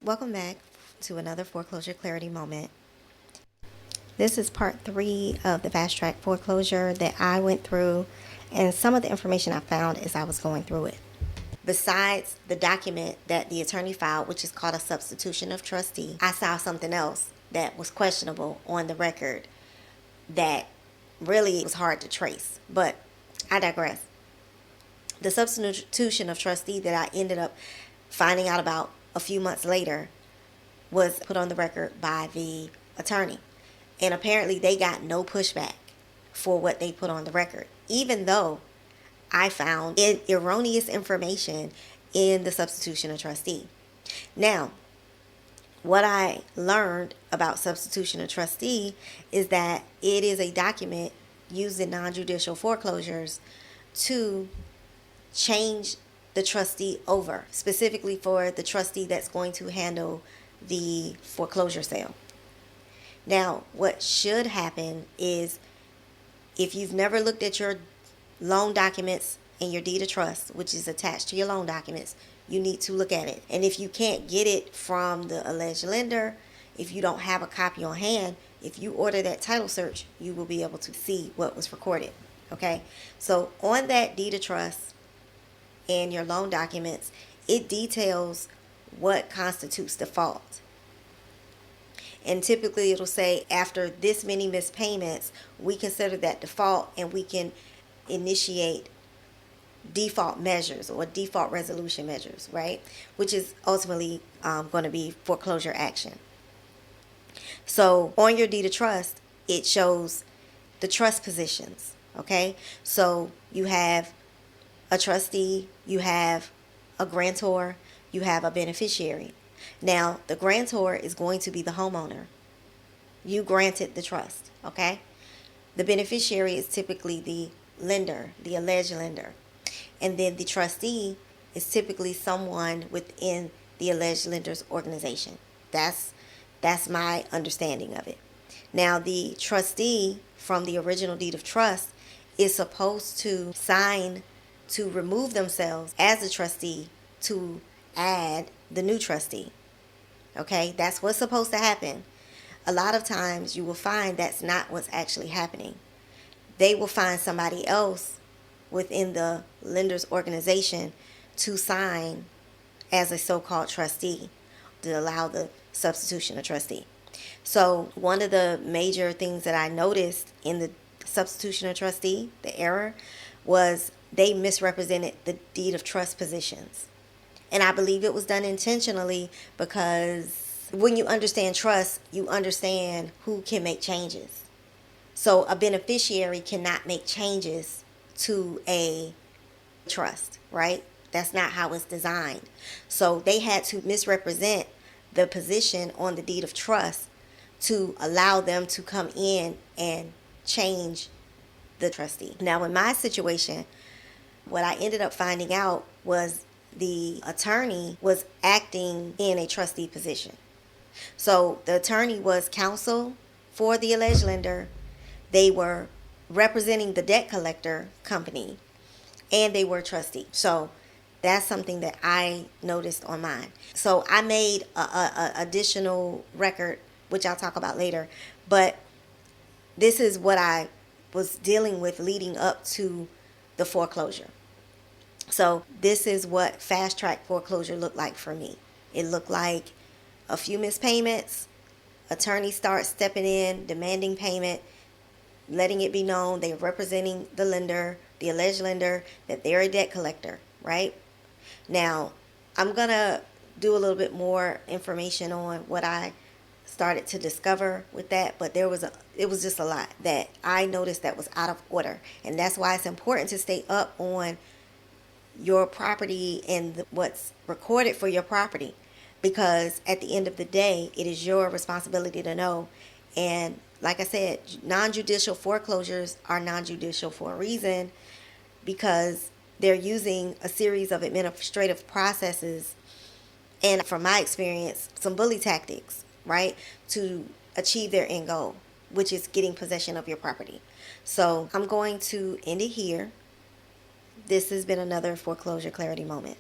Welcome back to another foreclosure clarity moment. This is part 3 of the fast track foreclosure that I went through and some of the information I found as I was going through it. Besides the document that the attorney filed, which is called a substitution of trustee, I saw something else that was questionable on the record that really was hard to trace. But I digress. The substitution of trustee that I ended up finding out about a few months later was put on the record by the attorney. And apparently they got no pushback for what they put on the record, even though I found erroneous information in the substitution of trustee. Now, what I learned about substitution of trustee is that it is a document used in non-judicial foreclosures to change the trustee over, specifically for the trustee that's going to handle the foreclosure sale. Now, what should happen is if you've never looked at your loan documents and your deed of trust, which is attached to your loan documents, you need to look at it. And if you can't get it from the alleged lender, if you don't have a copy on hand, if you order that title search, you will be able to see what was recorded. Okay? So on that deed of trust and your loan documents, it details what constitutes default. And typically it'll say after this many missed payments, we consider that default and we can initiate default measures or default resolution measures, right? Which is ultimately going to be foreclosure action. So on your deed of trust, it shows the trust positions, okay? So you have a trustee, you have a grantor, you have a beneficiary. Now, the grantor is going to be the homeowner. You granted the trust, okay? The beneficiary is typically the lender, the alleged lender. And then the trustee is typically someone within the alleged lender's organization. That's my understanding of it. Now, the trustee from the original deed of trust is supposed to sign to remove themselves as a trustee to add the new trustee. Okay, that's what's supposed to happen. A lot of times you will find that's not what's actually happening. They will find somebody else within the lender's organization to sign as a so-called trustee to allow the substitution of trustee. So one of the major things that I noticed in the substitution of trustee, the error, was they misrepresented the deed of trust positions. And I believe it was done intentionally because when you understand trust, you understand who can make changes. So a beneficiary cannot make changes to a trust, right? That's not how it's designed. So they had to misrepresent the position on the deed of trust to allow them to come in and change the trustee. Now, in my situation, what I ended up finding out was the attorney was acting in a trustee position. So the attorney was counsel for the alleged lender. They were representing the debt collector company, and they were a trustee. So that's something that I noticed on mine. So I made a additional record, which I'll talk about later. But this is what I was dealing with leading up to the foreclosure. So this is what fast track foreclosure looked like for me. It looked like a few missed payments, attorneys start stepping in, demanding payment, letting it be known they're representing the lender, the alleged lender, that they're a debt collector, right? Now, I'm going to do a little bit more information on what I started to discover with that, but it was just a lot that I noticed that was out of order. And that's why it's important to stay up on your property and what's recorded for your property, because at the end of the day, it is your responsibility to know. And like I said, non-judicial foreclosures are non-judicial for a reason, because they're using a series of administrative processes and, from my experience, some bully tactics, right, to achieve their end goal, which is getting possession of your property. So I'm going to end it here. This has been another foreclosure clarity moment.